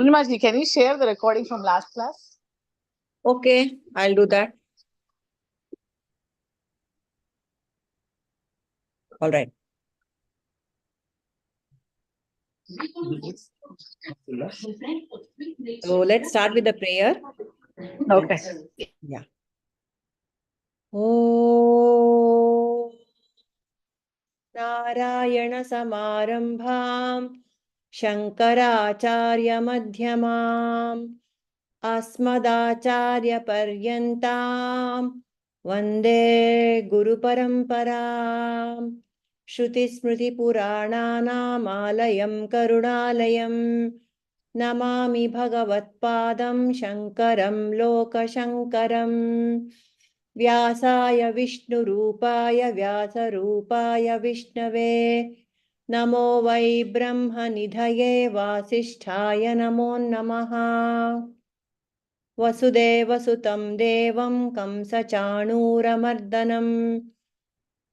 Purnima ji, can you share the recording from last class? Okay, I'll do that. All right. So let's start with the prayer. Okay. Yeah. Oh, Narayana Samarambham Shankaracharya Madhyamam Asmadacharya Paryantam Vande Guru Paramparam Shruti Smriti Purananam Alayam Karunalayam Namami Bhagavatpadam Shankaram Lokashankaram Vyasaya Vishnurupaya Vyasarupaya Vishnave Namo Vai Brahma Nidhaye Vasisthaya Namo Namaha Vasudeva Sutam Devam Kamsachanuramardanam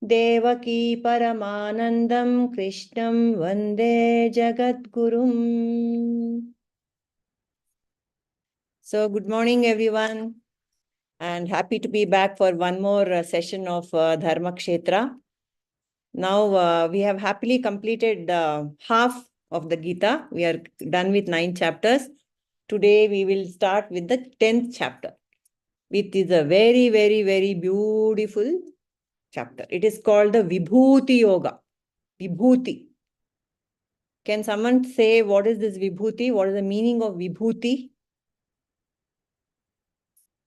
Devaki Paramanandam Krishnam Vande Jagadgurum. So, good morning, everyone, and happy to be back for one more session of Dharma Kshetra. Now, we have happily completed half of the Gita. We are done with 9 chapters. Today, we will start with the 10th chapter, which is a very, very, very beautiful chapter. It is called the Vibhuti Yoga. Vibhuti. Can someone say what is this Vibhuti? What is the meaning of Vibhuti?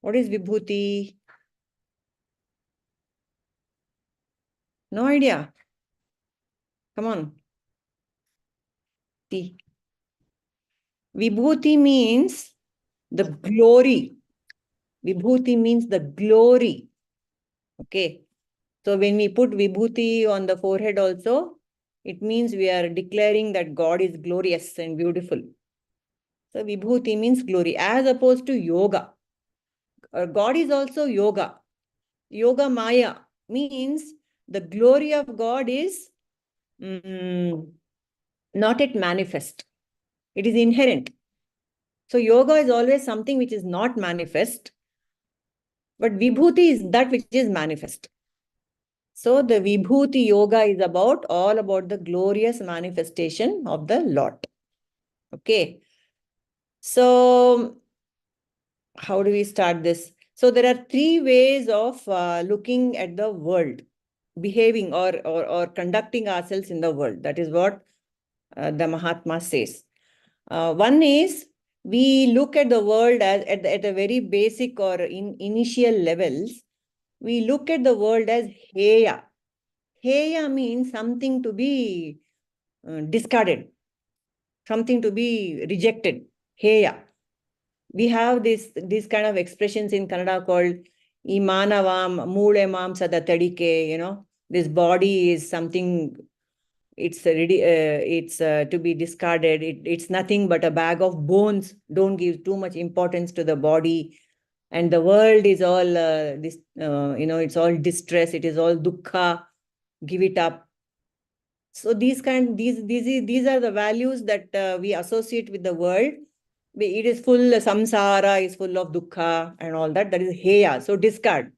What is Vibhuti? No idea. Come on. See. Vibhuti means the glory. Vibhuti means the glory. Okay. So when we put Vibhuti on the forehead also, it means we are declaring that God is glorious and beautiful. So Vibhuti means glory as opposed to yoga. God is also yoga. Yoga Maya means the glory of God is not yet manifest. It is inherent. So yoga is always something which is not manifest, but Vibhuti is that which is manifest. So the Vibhuti yoga is all about the glorious manifestation of the Lord. Okay. So how do we start this? So there are 3 ways of looking at the world, behaving or conducting ourselves in the world. That is what the Mahatma says. One is we look at the world as at a very basic or initial levels. We look at the world as heya. Heya means something to be discarded, something to be rejected. Heya. We have these kind of expressions in Kannada called imanavam, moole mamsada tadike, this body is something, it's to be discarded. It's nothing but a bag of bones. Don't give too much importance to the body. And the world is all it's all distress. It is all dukkha. Give it up. So these are the values that we associate with the world. It is full, samsara is full of dukkha and all that. That is heya. So discard.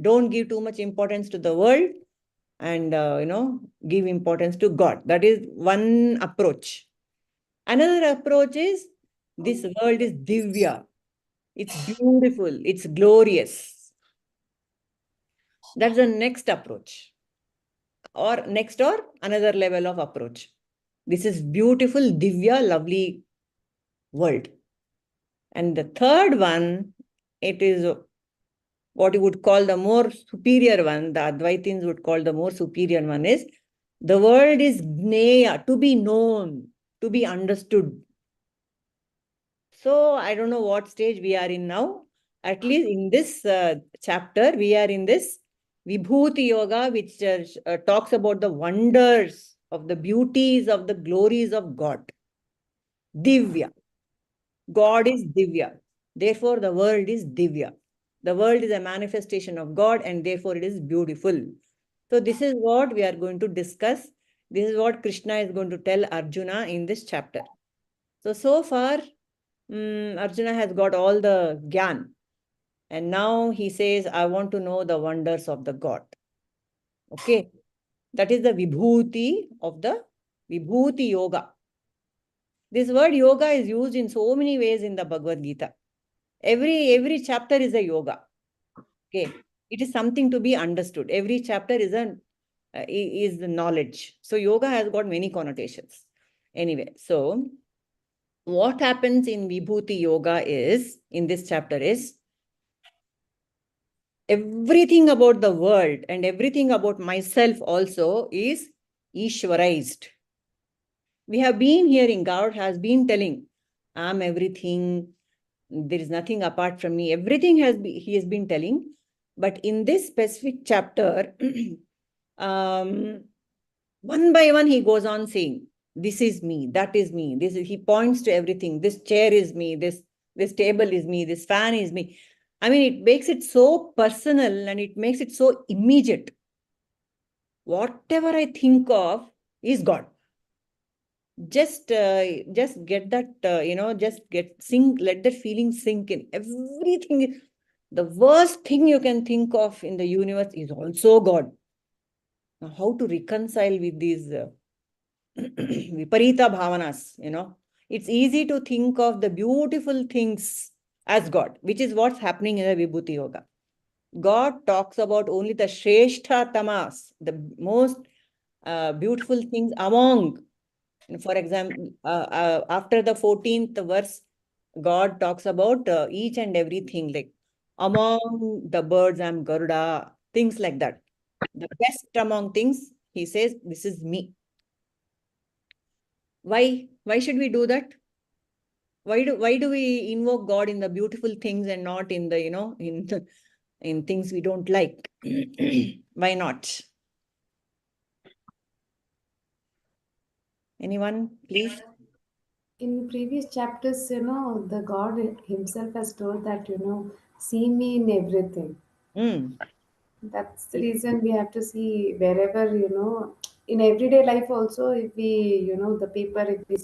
Don't give too much importance to the world and, give importance to God. That is one approach. Another approach is this world is divya. It's beautiful. It's glorious. That's the next approach. Or another level of approach. This is beautiful, divya, lovely world. And the third one, it is what you would call the more superior one, the Advaitins would call the more superior one is, the world is jnaya, to be known, to be understood. So I don't know what stage we are in now. At least in this chapter, we are in this Vibhuti Yoga, which talks about the wonders of the beauties of the glories of God. Divya. God is divya. Therefore, the world is divya. The world is a manifestation of God and therefore it is beautiful. So this is what we are going to discuss. This is what Krishna is going to tell Arjuna in this chapter. So far, Arjuna has got all the gyan. And now he says, I want to know the wonders of the God. Okay. That is the Vibhuti of the Vibhuti Yoga. This word yoga is used in so many ways in the Bhagavad Gita. Every chapter is a yoga. Okay. It is something to be understood. Every chapter is the knowledge. So yoga has got many connotations. Anyway, so what happens in Vibhuti Yoga is, in this chapter is, everything about the world and everything about myself also is Ishwarized. We have been hearing, God has been telling, I'm everything, there is nothing apart from me. Everything he has been telling. But in this specific chapter, one by one, he goes on saying, this is me, that is me. He points to everything. This chair is me, this table is me, this fan is me. I mean, it makes it so personal and it makes it so immediate. Whatever I think of is God. Just get that, let that feeling sink in. Everything, the worst thing you can think of in the universe is also God. Now, how to reconcile with these viparita bhavanas, It's easy to think of the beautiful things as God, which is what's happening in the Vibhuti Yoga. God talks about only the Shrestha tamas, the most beautiful things among. For example, after the 14th verse, God talks about each and everything, like among the birds, I'm Garuda, things like that. The best among things, he says, this is me. Why? Why should we do that? Why do we invoke God in the beautiful things and not in the, in things we don't like? Why not? Anyone, please? In previous chapters, the God himself has told that, see me in everything. That's the reason we have to see wherever, in everyday life also, if we, the paper, if we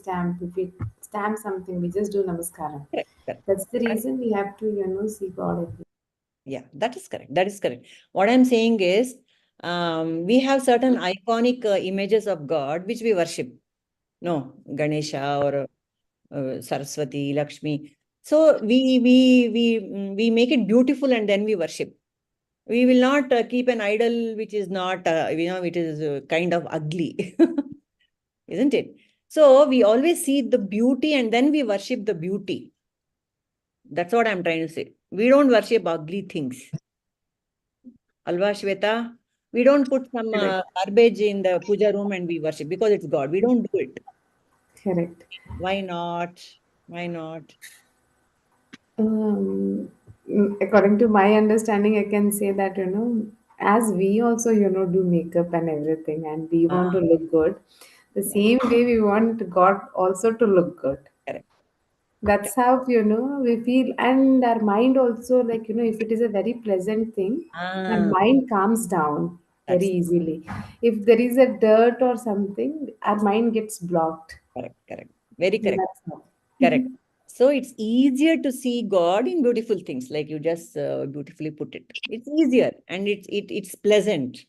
stamp something, we just do namaskaram. Correct, correct. That's the reason we have to, see God everywhere. Yeah, that is correct. That is correct. What I'm saying is, we have certain iconic images of God which we worship. No, Ganesha or Saraswati, Lakshmi. So we make it beautiful and then we worship. We will not keep an idol which is not, it is kind of ugly, isn't it? So we always see the beauty and then we worship the beauty. That's what I'm trying to say. We don't worship ugly things. Alva, Shweta, we don't put some garbage in the puja room and we worship because it's God. We don't do it. Correct. Why not? Why not? According to my understanding, I can say that, as we also, do makeup and everything, and we want to look good, the same way we want God also to look good. Correct. That's how, we feel, and our mind also, like, if it is a very pleasant thing, our mind calms down very easily. If there is a dirt or something, our mind gets blocked. Correct, correct. Very correct. That's how. Correct. So it's easier to see God in beautiful things, like you just beautifully put it. It's easier and it's pleasant.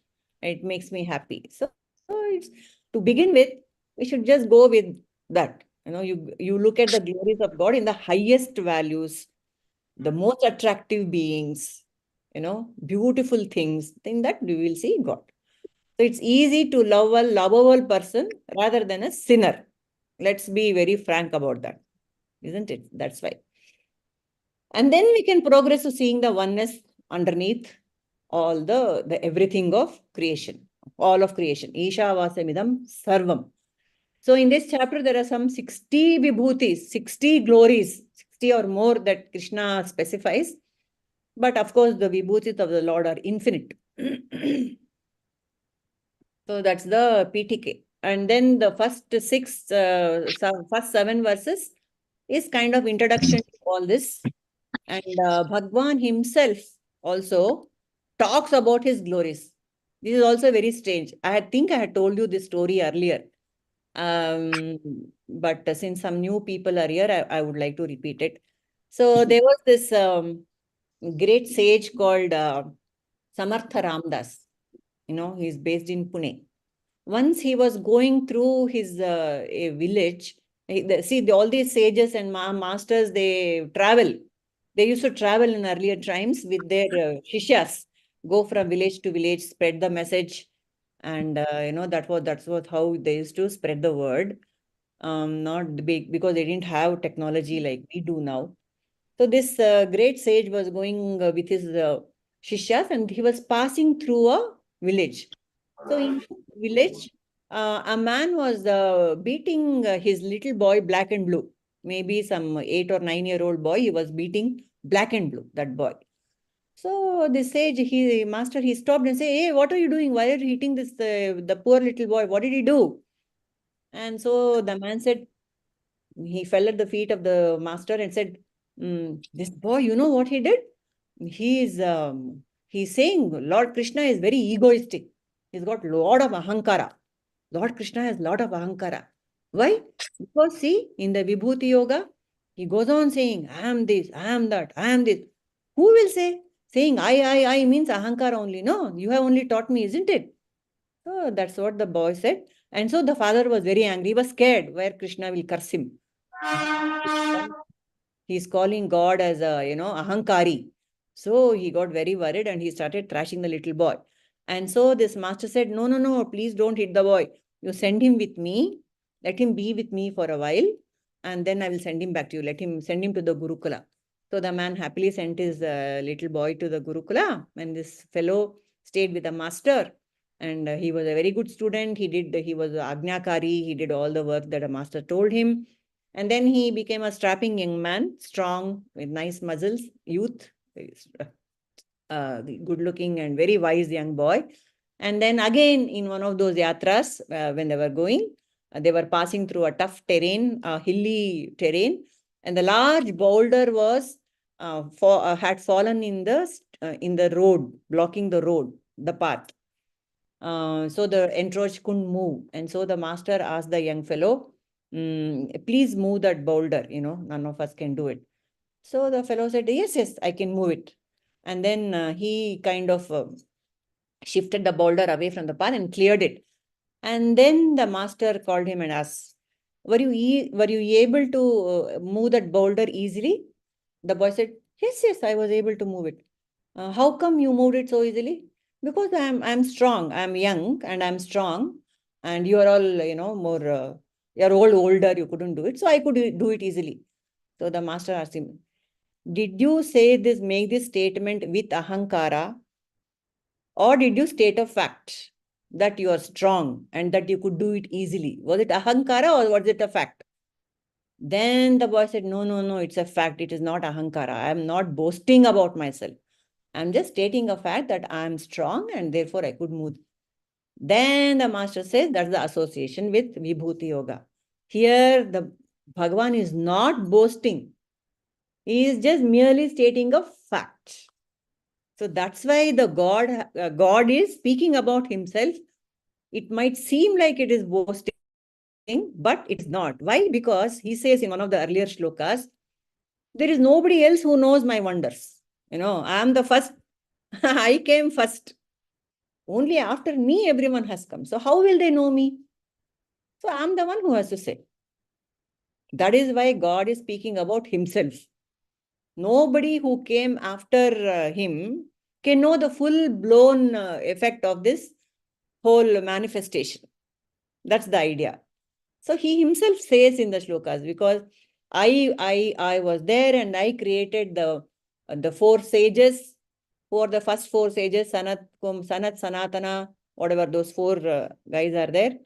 It makes me happy. So it's, to begin with, we should just go with that. You look at the glories of God in the highest values, the most attractive beings, beautiful things. In that we will see God. So it's easy to love a lovable person rather than a sinner. Let's be very frank about that, isn't it? That's why. And then we can progress to seeing the oneness underneath all the everything of creation, all of creation. Isha vasamidam sarvam. So in this chapter, there are some 60 vibhutis, 60 glories, 60 or more that Krishna specifies. But of course, the vibhutis of the Lord are infinite. So that's the PTK. And then the first first 7 verses is kind of introduction to all this. And Bhagwan himself also talks about his glories. This is also very strange. I think I had told you this story earlier. But since some new people are here, I would like to repeat it. So there was this great sage called Samartha Ramdas. He's based in Pune. Once he was going through his a village. All these sages and masters, they travel. They used to travel in earlier times with their shishyas, go from village to village, spread the message. And that's what how they used to spread the word. Not big, because they didn't have technology like we do now. So this great sage was going with his shishyas, and he was passing through a village. So in village, a man was beating his little boy black and blue. Maybe some 8 or 9-year-old boy, he was beating black and blue, that boy. So the sage, he stopped and said, "Hey, what are you doing? Why are you hitting this the poor little boy? What did he do?" And so the man said, he fell at the feet of the master and said, "This boy, you know what he did? He's saying Lord Krishna is very egoistic. He's got a lot of ahaṁkara. Lord Krishna has a lot of ahaṁkara. Why? Because see, in the Vibhuti Yoga, he goes on saying, I am this, I am that, I am this. Who will say? Saying I means ahaṁkara only. No, you have only taught me, isn't it?" So that's what the boy said. And so the father was very angry. He was scared where Krishna will curse him. He's calling God as a, ahankari. So he got very worried and he started thrashing the little boy. And so this master said, no, please don't hit the boy. You send him with me. Let him be with me for a while. And then I will send him back to you. Send him to the Gurukula. So the man happily sent his little boy to the Gurukula. And this fellow stayed with the master. And he was a very good student. He was Ajnakari. He did all the work that a master told him. And then he became a strapping young man, strong, with nice muscles, youth, good looking and very wise young boy. And then again, in one of those yatras, when they were going, they were passing through a tough terrain, hilly terrain. And the large boulder was had fallen in the road, blocking the road, the path. So the entourage couldn't move. And so the master asked the young fellow, please move that boulder, none of us can do it. So the fellow said, yes, I can move it. And then he kind of shifted the boulder away from the path and cleared it. And then the master called him and asked, were you able to move that boulder easily? The boy said, yes, I was able to move it. How come you moved it so easily? Because I'm strong, I'm young and I'm strong, and you are all, more, you're all older, you couldn't do it. So I could do it easily. So the master asked him, did you make this statement with ahankara, or did you state a fact that you are strong and that you could do it easily? Was it ahankara or was it a fact? Then the boy said, no, it's a fact. It is not ahankara. I am not boasting about myself. I'm just stating a fact that I'm strong and therefore I could move. Then the master says that's the association with Vibhuti Yoga. Here the Bhagavan is not boasting. He is just merely stating a fact. So that's why the God is speaking about himself. It might seem like it is boasting, but it is not. Why? Because he says in one of the earlier shlokas, there is nobody else who knows my wonders. I am the first. I came first. Only after me, everyone has come. So how will they know me? So I'm the one who has to say. That is why God is speaking about himself. Nobody who came after him can know the full-blown effect of this whole manifestation. That's the idea. So he himself says in the shlokas, because I was there and I created the 4 sages. Who are the first 4 sages? Sanat, Sanatana, whatever those 4 guys are there.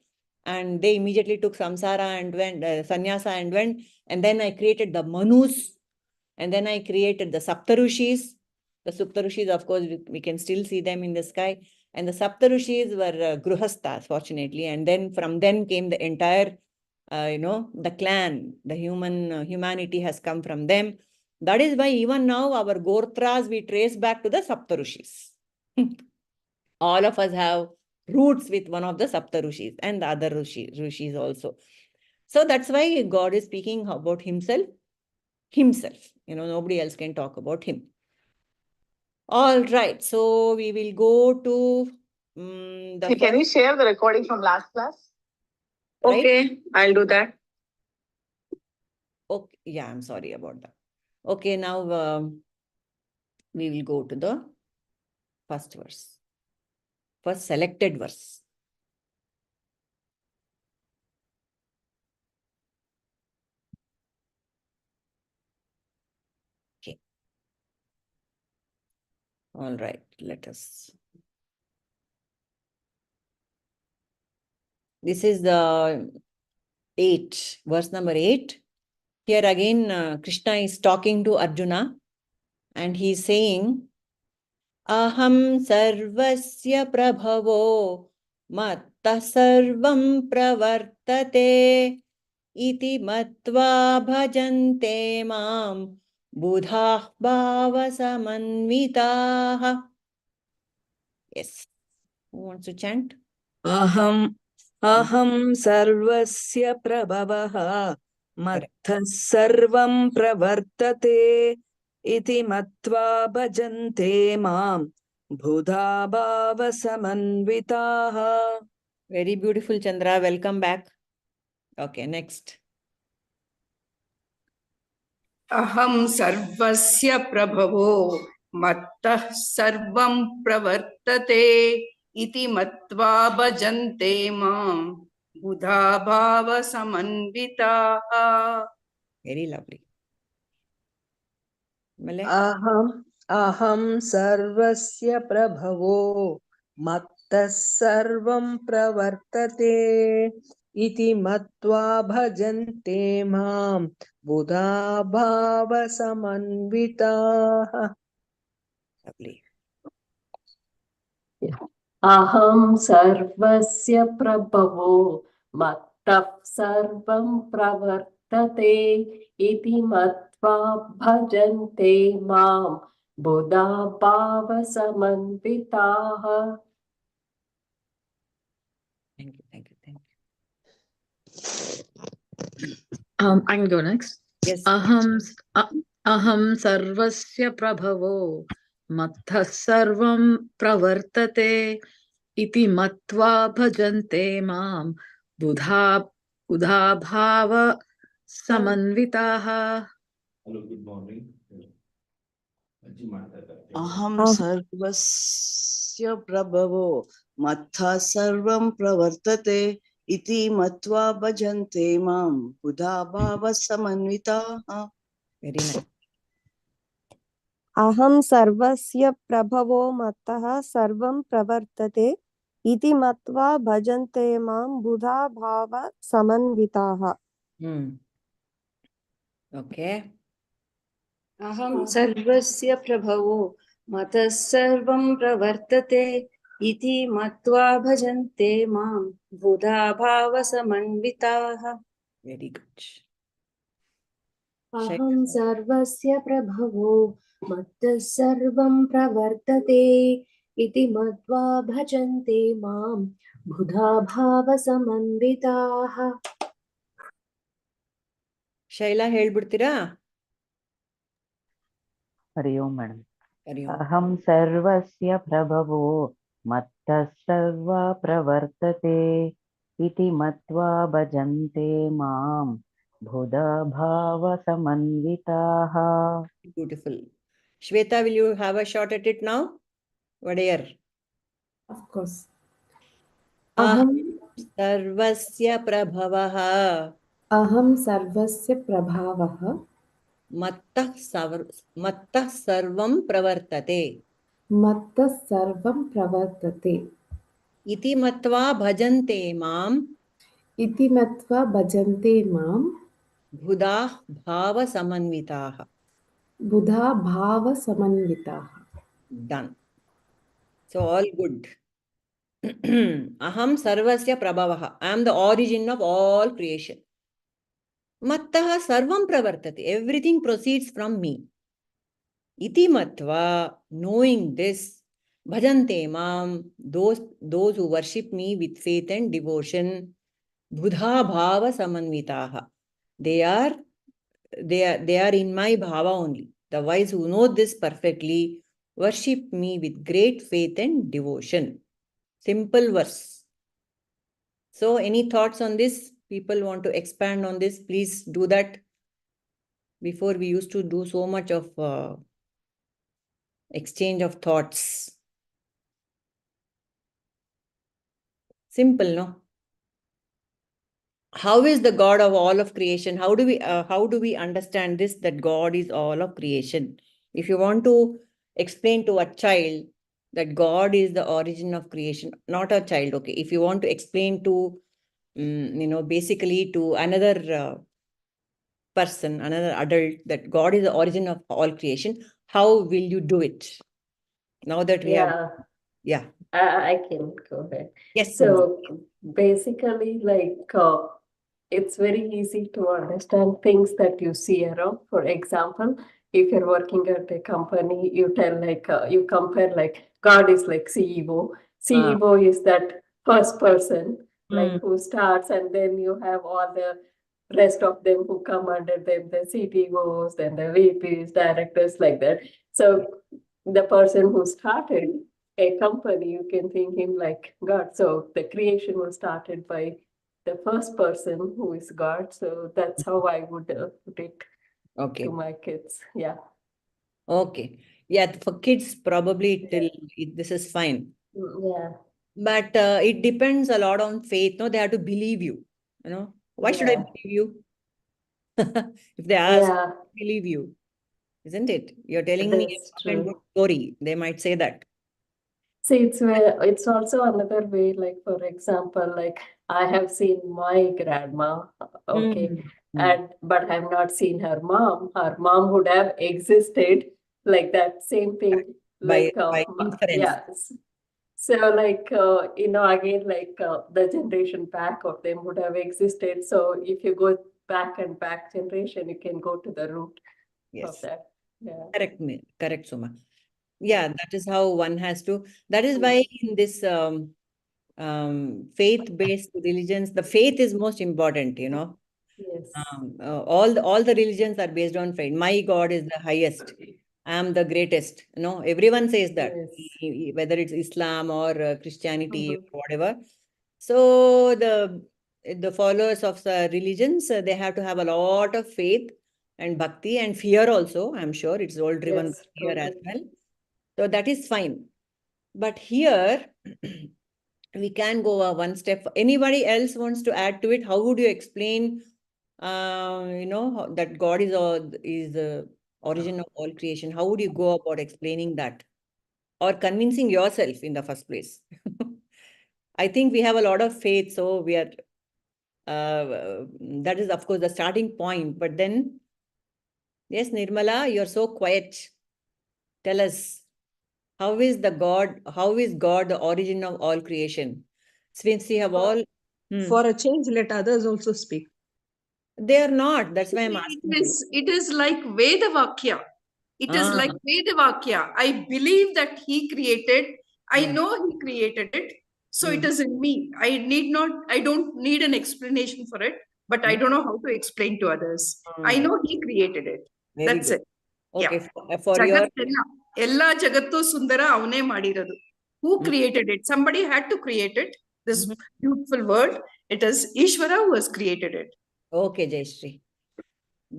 And they immediately took samsara and went, sannyasa and went. And then I created the Manus. And then I created the Saptarushis. The Saptarushis, of course, we can still see them in the sky. And the Saptarushis were Gruhasthas, fortunately. And then from them came the entire, the clan, the humanity has come from them. That is why even now our Gotras we trace back to the Saptarushis. All of us have roots with one of the Sapta Rishis and the other Rishis also. So that's why God is speaking about himself. Nobody else can talk about him. All right. So we will go to Can you share the recording from last class? Right? Okay, I'll do that. Okay. Yeah, I'm sorry about that. Okay, now we will go to the first verse. First selected verse. Okay. All right, let us. This is the 8, verse number 8. Here again, Krishna is talking to Arjuna and he is saying, ahaṁ sarvasya prabhavo mattaḥ sarvaṁ pravartate iti matvā bhajante mam budhā bhāva-samanvitāḥ. Yes. Who wants to chant? ahaṁ sarvasya prabhavah mattaḥ sarvaṁ pravartate iti matvā bhajante mam budhā bhāva-samanvitāḥ. Very beautiful, Chandra. Welcome back. Okay, next. ahaṁ sarvasya prabhavo mattaḥ sarvaṁ pravartate iti matvā bhajante mam budhā bhāva-samanvitāḥ. Very lovely. Malay? ahaṁ sarvasya prabhavo mattaḥ sarvaṁ pravartate iti matvā bhajante mam budhā bhāva-samanvitāḥ. Lovely. ahaṁ sarvasya prabhavo mattaḥ sarvaṁ pravartate iti matvā bhajante mam budhā bhāva-samanvitāḥ. Thank you, thank you, thank you. I can go next. Yes. Aham sarvasya prabhavo mattaḥ sarvaṁ pravartate iti matvā bhajante mam budhā bhāva-samanvitāḥ. Hello, good morning. ahaṁ sarvasya prabhavo mattaḥ sarvaṁ pravartate iti matvā bhajante mam budhā bhāva-samanvitāḥ. Very nice. ahaṁ sarvasya prabhavo mattaḥ sarvaṁ pravartate iti matvā bhajante mam budhā bhāva-samanvitāḥ. Okay. ahaṁ sarvasya prabhavo mattaḥ sarvaṁ pravartate iti matvā bhajante mam budhā bhāva-samanvitāḥ. Very good. ahaṁ sarvasya prabhavo mattaḥ sarvaṁ pravartate iti matvā bhajante mam budhā bhāva-samanvitāḥ. Shaila, ಹೇಳ್ಬಿಡ್ತೀರಾ? Hari Om madam. Hari Om. अहं सर्वस्य प्रभवो मत्तः सर्वा प्रवर्तते इति मत्वा भजन्ते मां बुधा भाव-समन्विताः. Beautiful. Shweta, will you have a shot at it now? Whatever. Of course. Aham sarvasya prabhavah. Aham sarvasya prabhavah. Mattaḥ sarvaṁ pravartate. Mattaḥ sarvaṁ pravartate. Iti matvā bhajante mam. Iti matvā bhajante mam. Budhā bhāva-samanvitāḥ. Budhā bhāva-samanvitāḥ. Done. So all good. Aham sarvasya prabhavah. I am the origin of all creation. Mattaḥ sarvaṁ pravartate. Everything proceeds from me. Iti matvā, knowing this, bhajante mam, those who worship me with faith and devotion, budhā bhāva-samanvitāḥ. They are in my bhava only. The wise who know this perfectly worship me with great faith and devotion. Simple verse. So, any thoughts on this? People want to expand on this, please do that. Before we used to do so much of exchange of thoughts. Simple, no? How is the God of all of creation? How do we understand this, that God is all of creation? If you want to explain to a child that God is the origin of creation, not a child, okay. If you want to explain to, basically to another person, another adult, that God is the origin of all creation, how will you do it? Now that we have, yeah. I can go ahead. Yes. So basically, it's very easy to understand things that you see around. For example, if you're working at a company, you tell you compare God is like CEO. CEO is that first person, who starts, and then you have all the rest of them who come under them, the CTOs, then the VPs, directors, like that. So the person who started a company, you can think him like God. So the creation was started by the first person who is God. So that's how I would put it to my kids. Yeah. Okay. Yeah, for kids, probably this is fine. Yeah. But it depends a lot on faith. No, they have to believe you. Why should I believe you? If they ask, believe you, isn't it? You're telling me a good story. They might say that. See, it's also another way, for example, I have seen my grandma, okay, but I've not seen her mom. Her mom would have existed like that same thing, by inference. Yes. So again, the generation back of them would have existed. So if you go back and back generation, you can go to the root of that. Yeah. Correct, Suma. Yeah, that is how one has to. That is why in this faith-based religions, the faith is most important, Yes. All the religions are based on faith. My God is the highest. I am the greatest. Everyone says that, whether it's Islam or Christianity or whatever. So the followers of the religions, they have to have a lot of faith and bhakti and fear also. I'm sure it's all driven by fear as well. So that is fine. But here, we can go one step. Anybody else wants to add to it? How would you explain, that God is the origin of all creation? How would you go about explaining that? Or convincing yourself in the first place? I think we have a lot of faith, so we are, that is, of course, the starting point. But then, yes, Nirmala, you're so quiet. Tell us. How is God the origin of all creation? Since we have all... For a change, let others also speak. They are not. That's why I'm asking. It is like Veda-Vakya. It is like Veda-Vakya. I believe that he created. I know he created it. So it is in me. I don't need an explanation for it, but I don't know how to explain to others. I know he created it. That's it. Okay. For your... Ella jagattu sundara avane madiradu. Who created it? Somebody had to create it. This beautiful word. It is Ishvara who has created it. Okay, Jayashree.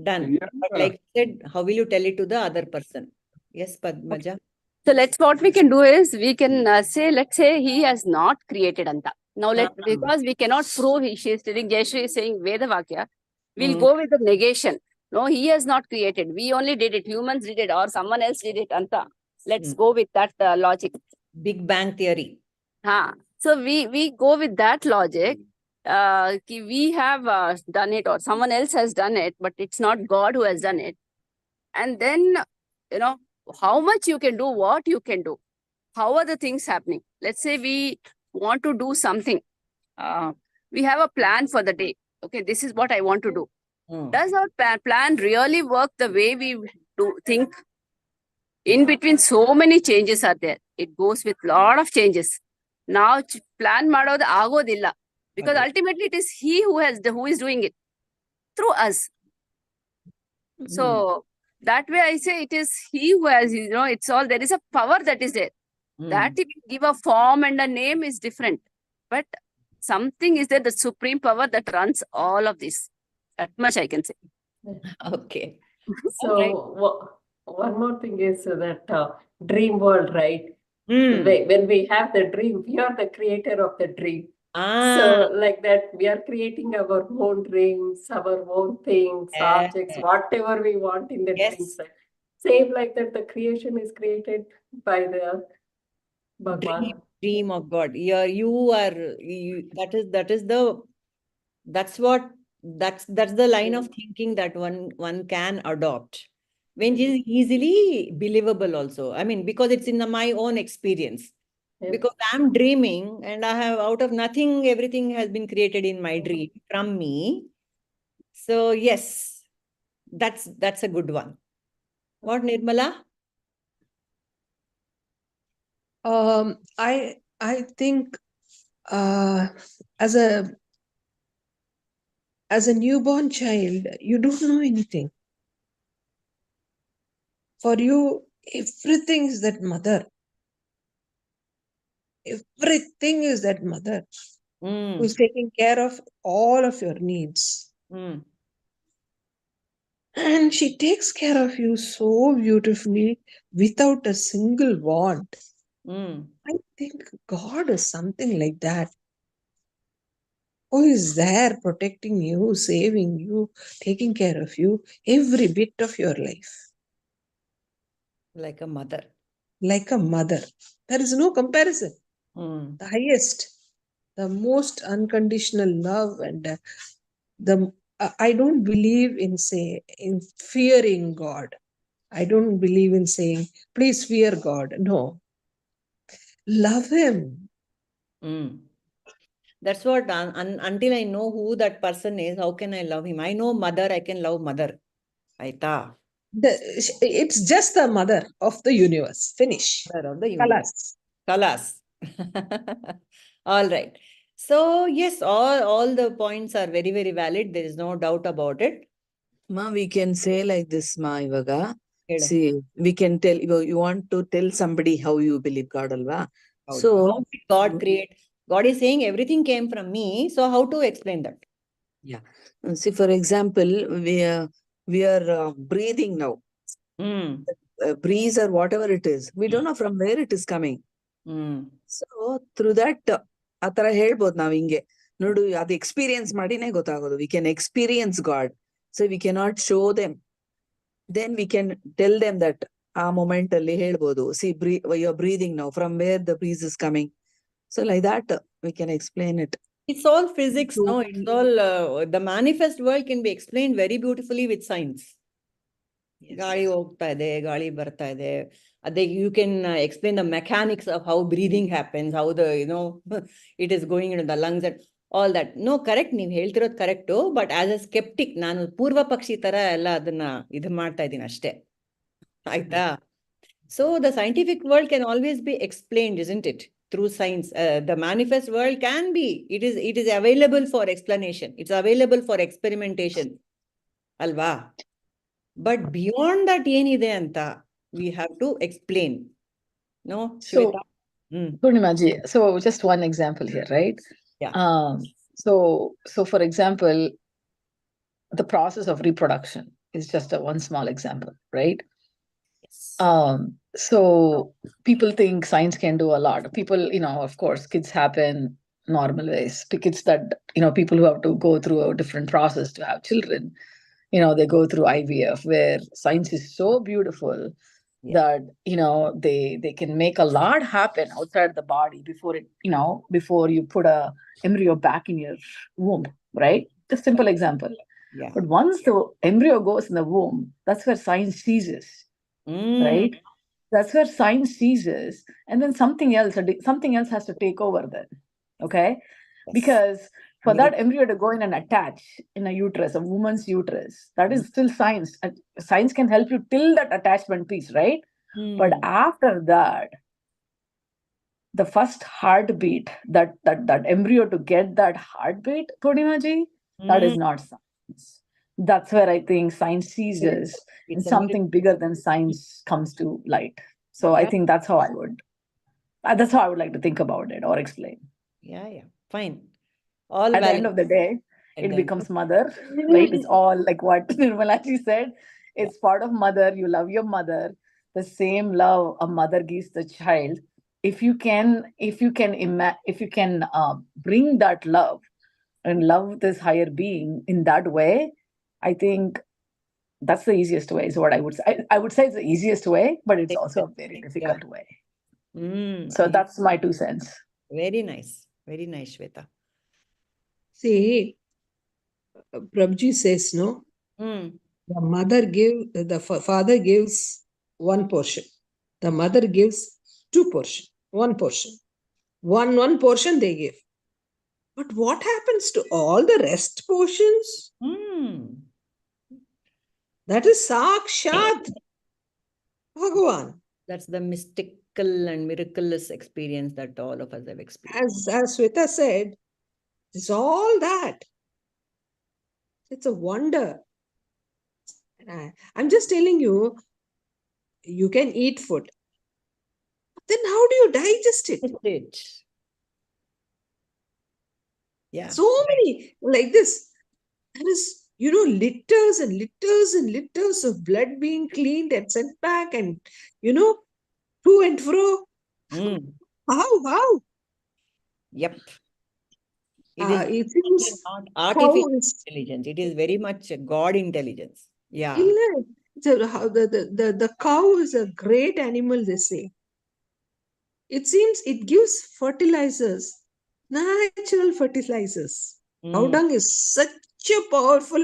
Done. But like I said, how will you tell it to the other person? Yes, Padmaja. So what we can do is we can let's say he has not created Anta. Now because we cannot prove she is telling, Jayashree is saying Veda Vakya, we'll go with the negation. No, he has not created. We only did it. Humans did it, or someone else did it. Anta. Let's go with that logic. Big Bang Theory. So we go with that logic. We have done it, or someone else has done it, but it's not God who has done it. And then, how much you can do, what you can do. How are the things happening? Let's say we want to do something. We have a plan for the day. Okay, this is what I want to do. Does our plan really work the way we think? In between, so many changes are there. It goes with lot of changes. Now plan ಮಾಡೋದು ಆಗೋದಿಲ್ಲ. Because ultimately it is he who is doing it through us. So that way I say it is he who has, it's all, there is a power that is there. That if you give a form and a name is different. But something is there, the supreme power that runs all of this. That much I can say. Okay. So one more thing is that dream world, right? When we have the dream, we are the creator of the dream. So like that, we are creating our own dreams, our own things, objects, whatever we want in the dreams. Same like that, the creation is created by the Bhagwan. Dream of God. That's the line of thinking that one can adopt, which is easily believable also. I mean, because it's in my own experience. Because I'm dreaming and I have out of nothing, everything has been created in my dream from me. So yes, that's a good one. What, Nirmala? I think as a newborn child, you don't know anything. For you, everything is that mother. Everything is that mother who's taking care of all of your needs. And she takes care of you so beautifully without a single want. I think God is something like that. Who is there protecting you, saving you, taking care of you, every bit of your life. Like a mother. Like a mother. There is no comparison. The highest, the most unconditional love, and I don't believe in fearing God. I don't believe in saying, please fear God. No. Love Him. That's what, until I know who that person is, how can I love him? I know mother, I can love mother. Aita. It's just the mother of the universe. Finish. Mother of the universe. Kalas. All right. So yes, all the points are very, very valid. There is no doubt about it. Ma, we can say like this, Ma, Ivaga. See, we can tell, you want to tell somebody how you believe God, alva? So, how did God create? God is saying everything came from me. So how to explain that? Yeah. See, for example, we are breathing now. Breeze or whatever it is. We don't know from where it is coming. So through that, atara helbod nav hinge. Nodu adu experience madine gotagodu. We can experience God. So we cannot show them. Then we can tell them that moment alli helbodu. See, you're breathing now. From where the breeze is coming. So like that, we can explain it. It's all physics, no? It's all, the manifest world can be explained very beautifully with science. Gali hogta ide, gali barta ide. You can explain the mechanics of how breathing happens, how it is going into the lungs and all that. No, correct, ನೀವು ಹೇಳ್ತಿರೋದು correct, but as a skeptic, ನಾನು ಪೂರ್ವ ಪಕ್ಷಿ ತರ ಎಲ್ಲ ಅದನ್ನ ಇದು ಮಾಡ್ತಾ ಇದ್ದೀನಿ ಅಷ್ಟೇ. ಆಯ್ತಾ? So the scientific world can always be explained, isn't it? Through science. The manifest world can be. It is available for explanation. It's available for experimentation. Alva. But beyond that, yenide anta, we have to explain. No? So, Purnima ji, so just one example here, right? Yeah. So for example, the process of reproduction is just one small example, right? So people think science can do a lot. People, of course, kids happen normal ways. Kids that, people who have to go through a different process to have children, they go through IVF, where science is so beautiful that, they can make a lot happen outside the body before you put a embryo back in your womb, right? Just simple example. Yeah. But once the embryo goes in the womb, that's where science ceases. Right? That's where science ceases, and then something else has to take over then. Okay? Yes. Because for that embryo to go in and attach in a uterus, a woman's uterus, that is still science. Science can help you till that attachment piece, right? But after that, the first heartbeat, that embryo to get that heartbeat, Purnima ji, that is not science. That's where I think science ceases and something bigger than science comes to light. So I think that's how I would like to think about it or explain. Yeah, fine. All at the end of the day, it becomes mother, right? It's all like what Nirmalaji said. It's part of mother. You love your mother. The same love a mother gives the child. If you can bring that love and love this higher being in that way, I think that's the easiest way. Is what I would say. I would say it's the easiest way, but it's also a very difficult way. So that's my 2 cents. Very nice, Shweta. See, Prabhuji says, no, the father gives 1 portion. The mother gives 2 portion, 1 portion. One portion they give. But what happens to all the rest portions? That is Sakshat Bhagavan. That's the mystical and miraculous experience that all of us have experienced. As Sweta said, it's all that. It's a wonder. I'm just telling you, you can eat food. But then how do you digest it? Yeah. So many like this. There is, liters and liters and liters of blood being cleaned and sent back and, to and fro. How? Yep. It is not artificial intelligence. It is very much God intelligence. Yeah. The cow is a great animal, they say. It seems it gives fertilizers, natural fertilizers. Cow dung is such a powerful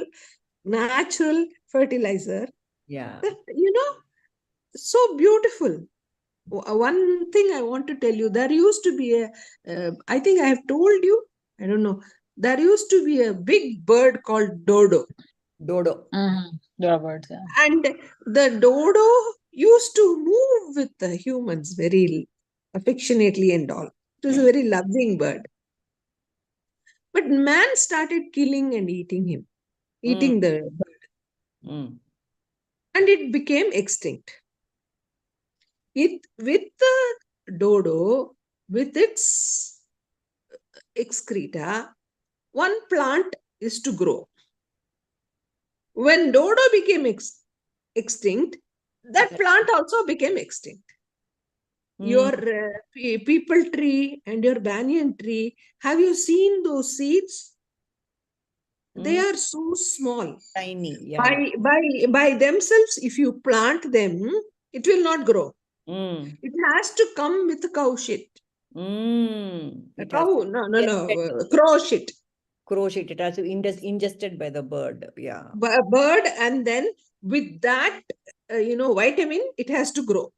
natural fertilizer. Yeah. That, so beautiful. One thing I want to tell you, there used to be I think I have told you, I don't know, there used to be a big bird called dodo. Dodo. There are birds, yeah. And the dodo used to move with the humans very affectionately and all. It was a very loving bird. But man started killing and eating him, eating the bird. And it became extinct. With the dodo, with its excreta, one plant is to grow. When dodo became extinct, that plant also became extinct. Your people tree and your banyan tree, have you seen those seeds? They are so small. Tiny. Yeah. By themselves, if you plant them, it will not grow. It has to come with a cow shit. Crow shit. Crow shit. It has to be ingested by the bird. Yeah. By a bird, and then with that, vitamin, it has to grow.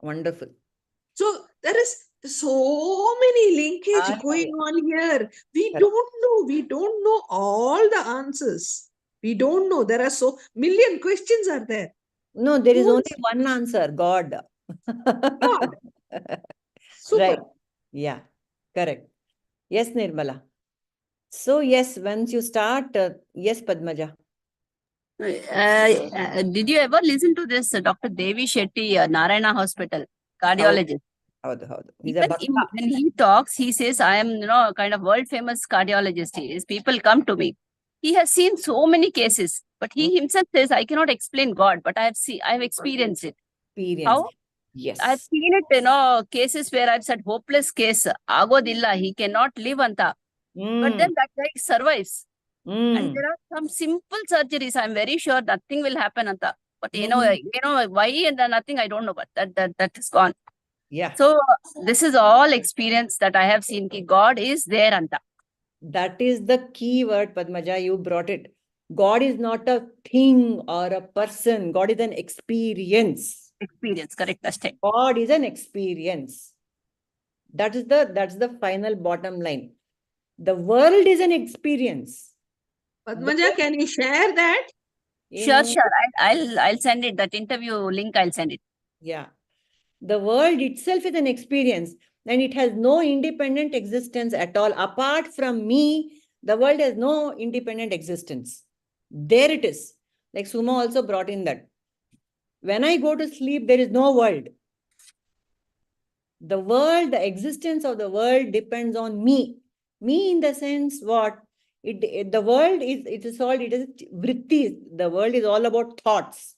Wonderful. So there is so many linkage going on here. We don't know all the answers. We don't know. There are so million questions are there. No, there is only one answer, God. God. Super. Right. Yeah, correct. Yes, Nirmala. So yes, once you start, yes, Padmaja. Did you ever listen to this Dr. Devi Shetty, Narayana Hospital, cardiologist? When he talks, he says, I am, a kind of world famous cardiologist. People come to me. He has seen so many cases, but he himself says, I cannot explain God, but I have experienced it. How? Yes. I've seen it, cases where I've said hopeless case, agodilla, he cannot live anta. But then that guy survives. And there are some simple surgeries. I'm very sure nothing will happen anta. But why and nothing, I don't know, but that is gone. Yeah. So this is all experience that I have seen. Ki God is there anta. That is the key word, Padmaja. You brought it. God is not a thing or a person. God is an experience. Experience, correct. God is an experience. That's the final bottom line. The world is an experience. Padmaja, can you share that? Sure. I'll send it. That interview link, I'll send it. Yeah. The world itself is an experience and it has no independent existence at all. Apart from me, the world has no independent existence. There it is. Like Suma also brought in that. When I go to sleep, there is no world. The world, the existence of the world depends on me. Me in the sense what? The world is, it is vritti. The world is all about thoughts.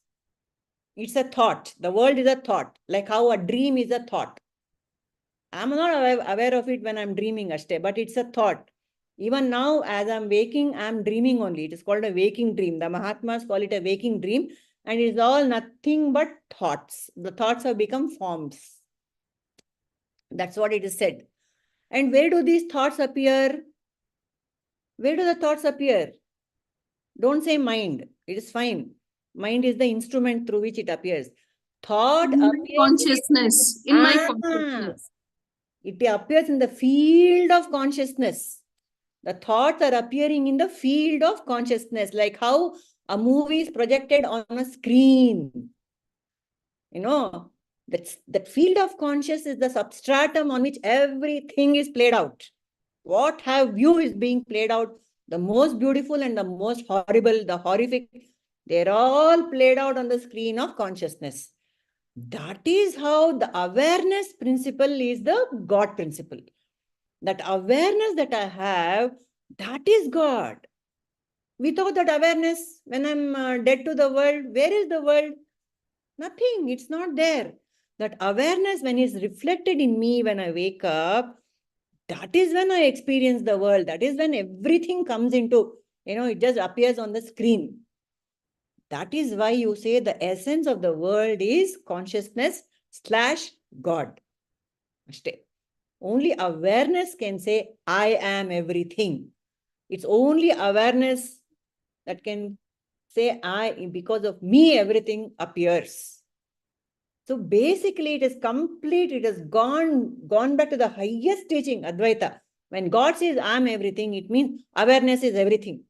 It's a thought. The world is a thought. Like how a dream is a thought. I'm not aware of it when I'm dreaming, Ashte, but it's a thought. Even now, as I'm waking, I'm dreaming only. It is called a waking dream. The Mahatmas call it a waking dream. And it's all nothing but thoughts. The thoughts have become forms. That's what it is said. And where do these thoughts appear? Where do the thoughts appear? Don't say mind. It is fine. Mind is the instrument through which it appears. Thought in appears consciousness. In my consciousness. It appears in the field of consciousness. The thoughts are appearing in the field of consciousness, like how a movie is projected on a screen. You know, that field of consciousness is the substratum on which everything is played out. What have you is being played out. The most beautiful and the most horrible, the horrific, they're all played out on the screen of consciousness. That is how the awareness principle is the God principle. That awareness that I have, that is God. Without that awareness, when I'm dead to the world, where is the world? Nothing, it's not there. That awareness, when it's reflected in me when I wake up, that is when I experience the world. That is when everything comes into, it just appears on the screen. That is why you say the essence of the world is consciousness / God. Only awareness can say, I am everything. It's only awareness that can say, because of me, everything appears. So basically, it is complete. It has gone back to the highest teaching, Advaita. When God says, I'm everything, it means awareness is everything.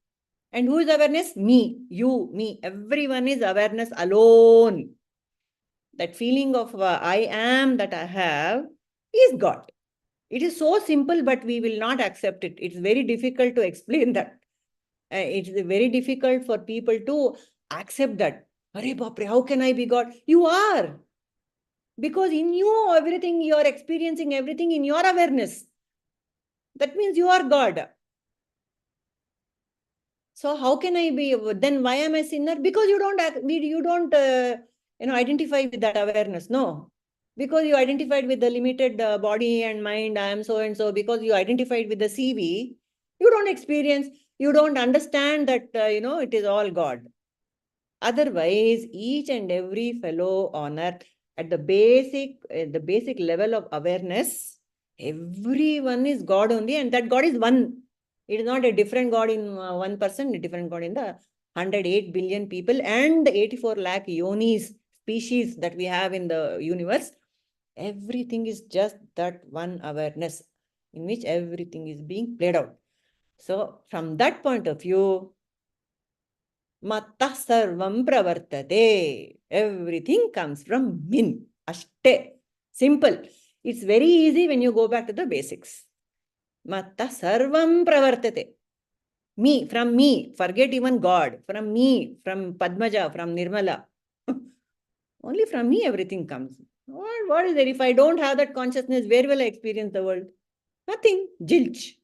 And who is awareness? Me, you, me. Everyone is awareness alone. That feeling of I am that I have is God. It is so simple, but we will not accept it. It's very difficult to explain that. It's very difficult for people to accept that. Arey Bapre, how can I be God? You are. Because in you, everything, you are experiencing everything in your awareness. That means you are God. So how can I be, then why am I sinner? Because you don't identify with that awareness. No. Because you identified with the limited body and mind, I am so and so. Because you identified with the CV, you don't experience, you don't understand that, it is all God. Otherwise, each and every fellow on earth, at the basic level of awareness, everyone is God only, and that God is one. It is not a different God in one person, a different God in the 108 billion people and 84 lakh yonis, species that we have in the universe. Everything is just that one awareness in which everything is being played out. So from that point of view, mattaḥ sarvaṁ pravartate. Everything comes from min. Ashte. Simple. It's very easy when you go back to the basics. Mattaḥ sarvaṁ pravartate. Me, from me. Forget even God. From me, from Padmaja, from Nirmala. Only from me everything comes. What is there? If I don't have that consciousness, where will I experience the world? Nothing. Zilch.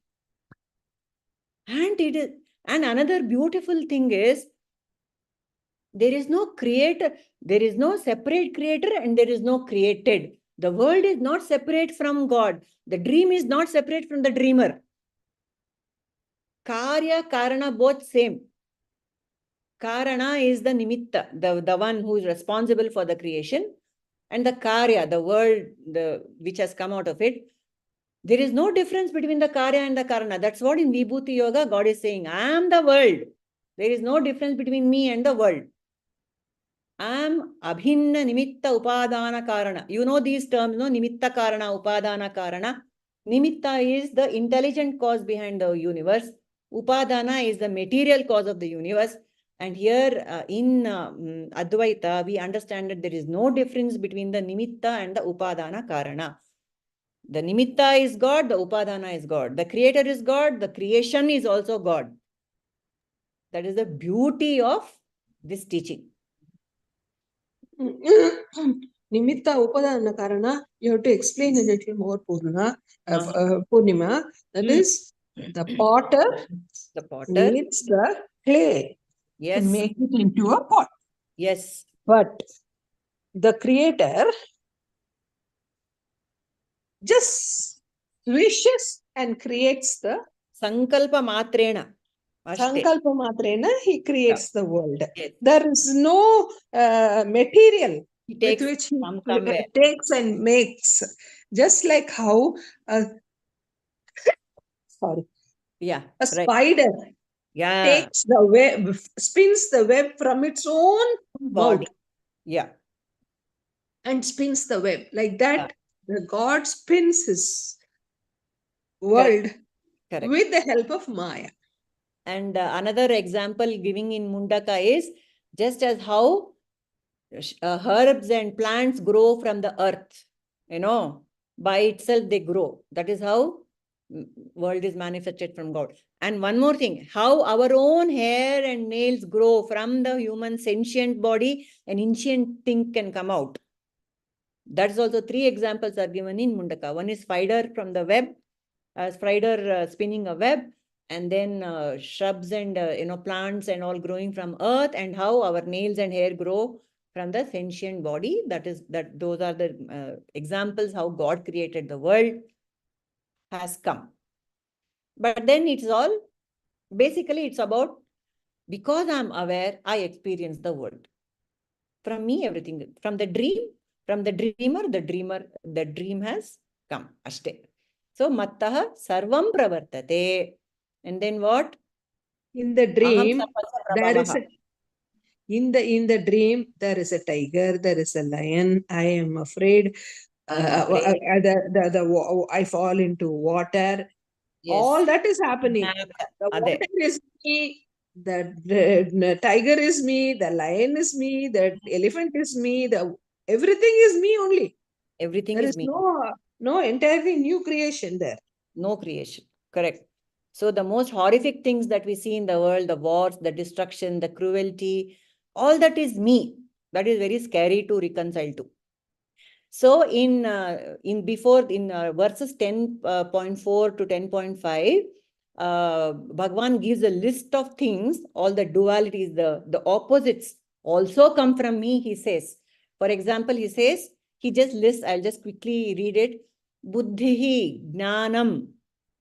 And another beautiful thing is, there is no creator, there is no separate creator and there is no created. The world is not separate from God. The dream is not separate from the dreamer. Karya, Karana, both same. Karana is the nimitta, the one who is responsible for the creation. And the Karya, the world which has come out of it. There is no difference between the Karya and the Karana. That's what in Vibhuti Yoga God is saying. I am the world. There is no difference between me and the world. I am abhinna nimitta upadana karana. You know these terms, no? Nimitta karana, upadana karana. Nimitta is the intelligent cause behind the universe. Upadana is the material cause of the universe. And here in Advaita, we understand that there is no difference between the nimitta and the upadana karana. The nimitta is God, the upadana is God. The creator is God, the creation is also God. That is the beauty of this teaching. Nimitta upadana karana, you have to explain a little more, Purnima. That is, the potter needs the clay to make it into a pot. Yes. But the creator just wishes and creates the Sankalpa matrena. Sankalpa matrena, he creates the world. Yes. There is no material with which he takes and makes. Just like how a spider takes the web, spins the web from its own body. And spins the web. Like that, the God spins his world with the help of Maya. And another example giving in Mundaka is just as how herbs and plants grow from the earth, by itself they grow. That is how world is manifested from God. And one more thing, how our own hair and nails grow from the human sentient body, an ancient thing can come out. That is also 3 examples are given in Mundaka. One is spider from the web, spider spinning a web, and then shrubs and plants and all growing from earth, and how our nails and hair grow from the sentient body. Those are the examples how God created the world has come. But then it's all, basically it's about, because I'm aware, I experience the world. From me, everything, from the dream, from the dream has come. Ashte. So, mattaḥ sarvaṁ pravartate. And then what? In the dream, there is in the dream, there is a tiger, there is a lion. I am afraid. I fall into water. Yes. All that is happening. The water is me, the tiger is me, the lion is me, the elephant is me, everything is me only. Everything there is me. No entirely new creation there. No creation. Correct. So the most horrific things that we see in the world, the wars, the destruction, the cruelty, all that is me. That is very scary to reconcile to. So in verses 10.4 to 10.5, Bhagavan gives a list of things, all the dualities, the opposites also come from me, he says. For example, he says, he just lists, I'll just quickly read it. Buddhi, jnanam.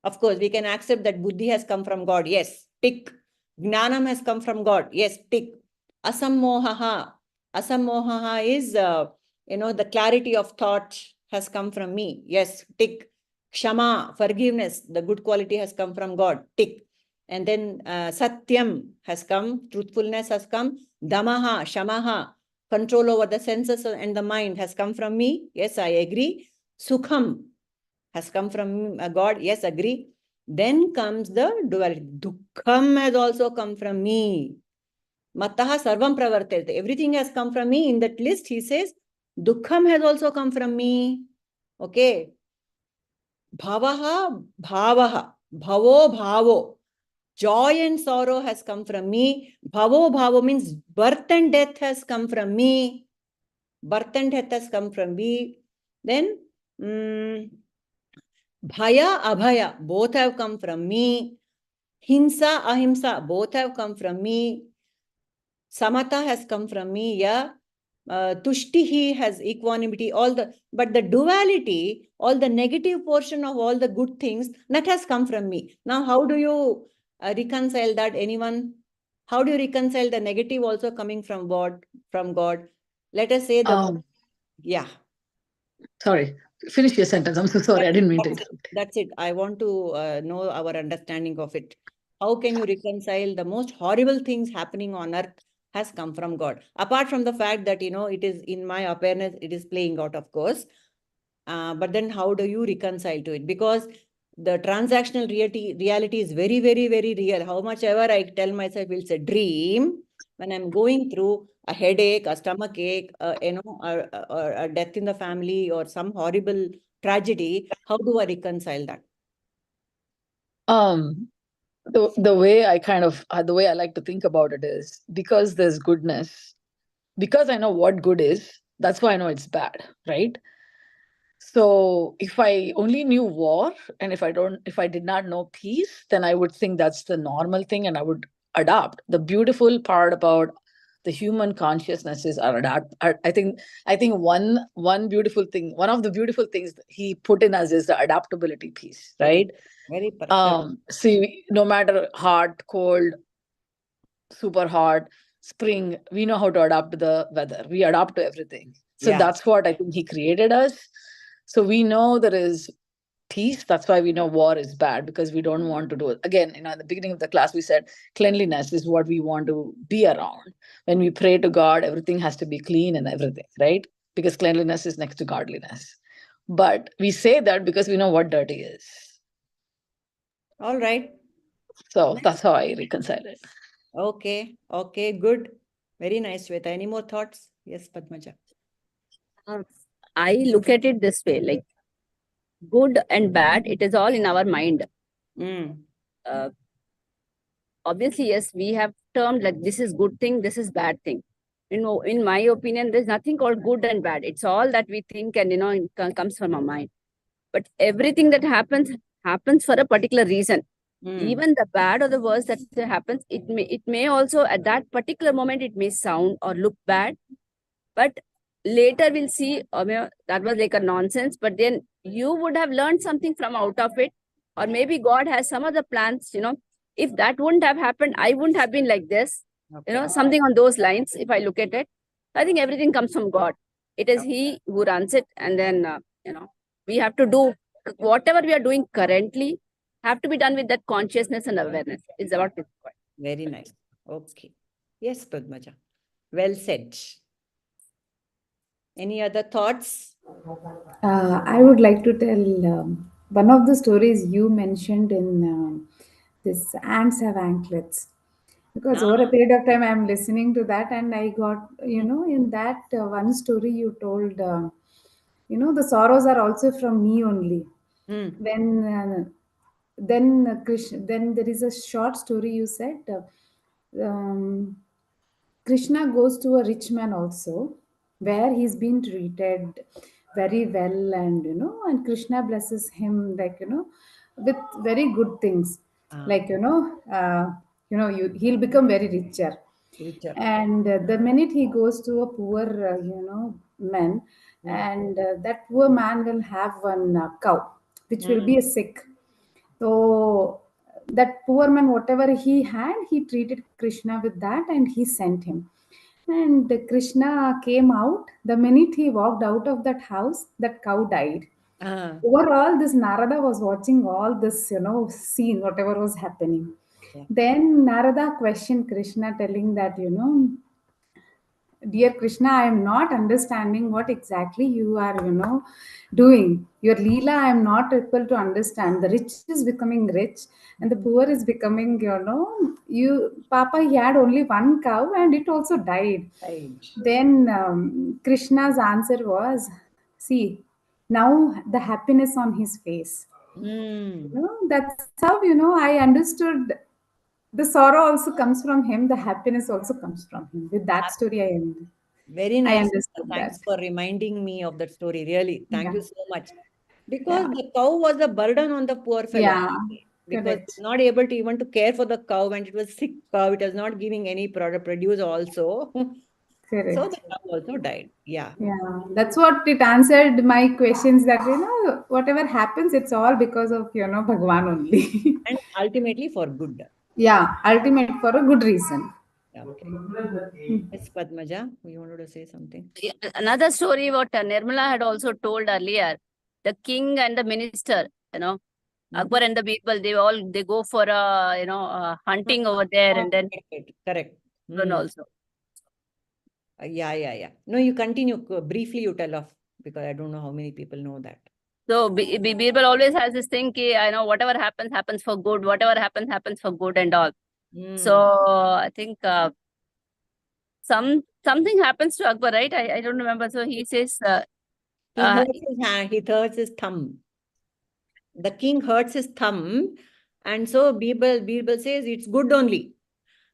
Of course, we can accept that buddhi has come from God. Yes, tick. Jnanam has come from God. Yes, tick. Asammohaha. Asammohaha is, the clarity of thought has come from me. Yes, tick. Kshama, forgiveness, the good quality has come from God. Tick. And then satyam has come, truthfulness has come. Damaha, shamaha, control over the senses and the mind has come from me. Yes, I agree. Sukham has come from God. Yes, agree. Then comes the duality. Dukkham has also come from me. Mattaḥ sarvaṁ pravartate. Everything has come from me. In that list, he says, Dukkham has also come from me. Okay. Bhavaha, bhavaha. Bhavo, bhavo. Joy and sorrow has come from me. Bhavo, bhavo means birth and death has come from me. Birth and death has come from me. Then, bhaya, abhaya, both have come from me. Hinsa, ahimsa, both have come from me. Samata has come from me. Yeah. Tushtihi has equanimity, but the duality, all the negative portion of all the good things, that has come from me. Now, how do you reconcile that? Anyone? How do you reconcile the negative also coming from God? Let us say yeah. Sorry, finish your sentence. I'm so sorry. I didn't mean to. That's it. I want to know our understanding of it. How can you reconcile the most horrible things happening on earth has come from God? Apart from the fact that, it is in my awareness, it is playing out, of course. But then how do you reconcile to it? Because the transactional reality is very, very, very real. How much ever I tell myself it's a dream, when I'm going through a headache, a stomach ache, or a death in the family, or some horrible tragedy, how do I reconcile that? The way I the way I like to think about it is, because there's goodness, because I know what good is, that's why I know it's bad, right? So if I only knew war, and if I did not know peace, then I would think that's the normal thing and I would adopt. The beautiful part about the human consciousness is our adapt. I think one beautiful thing, one of the beautiful things that he put in us is the adaptability piece, right? Very perfect. See, no matter hot, cold, super hot, spring, we know how to adapt to the weather. We adapt to everything. So that's what I think he created us. So we know there is peace. That's why we know war is bad, because we don't want to do it. Again, at the beginning of the class, we said cleanliness is what we want to be around. When we pray to God, everything has to be clean and everything, right? Because cleanliness is next to godliness. But we say that because we know what dirty is. All right. So that's how I reconcile it. Okay. Okay, good. Very nice, Shweta. Any more thoughts? Yes, Padmaja. I look at it this way, like good and bad, it is all in our mind. Obviously, yes, we have termed like this is good thing, this is bad thing. In my opinion, there's nothing called good and bad. It's all that we think and, it comes from our mind. But everything that happens for a particular reason. Even the bad or the worst that happens, it may also at that particular moment, it may sound or look bad. But later we'll see, that was like a nonsense, but then you would have learned something from out of it. Or maybe God has some other plans, if that wouldn't have happened, I wouldn't have been like this, something on those lines. If I look at it, I think everything comes from God. It is He who runs it. And then, we have to do whatever we are doing currently, have to be done with that consciousness and awareness. It's about it. Very nice. Okay. Yes, Padmaja. Well said. Any other thoughts? I would like to tell one of the stories you mentioned in this ants have anklets. Because over a period of time, I'm listening to that, and I got, in that one story you told, the sorrows are also from me only. Then there is a short story you said. Krishna goes to a rich man also, where he's been treated very well, and and Krishna blesses him, like with very good things, like he'll become very richer. And the minute he goes to a poor man, and that poor man will have one cow which will be a sick. So that poor man, whatever he had, he treated Krishna with that, and he sent him. And Krishna came out. The minute he walked out of that house, that cow died. Overall, this Narada was watching all this, scene, whatever was happening. Then Narada questioned Krishna, telling that, dear Krishna, I am not understanding what exactly you are, doing. Your Leela, I am not able to understand. The rich is becoming rich and the poor is becoming, Papa, he had only one cow and it also died. Then Krishna's answer was, see, now the happiness on his face. That's how, I understood. The sorrow also comes from him. The happiness also comes from him. With that story, I ended. Very nice. Thanks for reminding me of that story. Really, thank you so much. Because the cow was a burden on the poor fellow. Because not able to even to care for the cow, and it was sick cow. It was not giving any produce also. Correct. So the cow also died. Yeah. That's what it answered my questions. That whatever happens, it's all because of Bhagwan only. And ultimately for good. Yeah, ultimate for a good reason. Okay. Yes, Padmaja, we wanted to say something. Another story what Nirmala had also told earlier. The king and the minister, Akbar and the people, they go for hunting over there, and then correct. Also. Yeah. No, you continue briefly. You tell off, because I don't know how many people know that. So Birbal always has this thing, I know whatever happens for good, whatever happens for good and all. So I think something happens to Akbar, right? I don't remember. So he says, he hurts his hand, he hurts his thumb. The king hurts his thumb, and so Birbal says it's good only.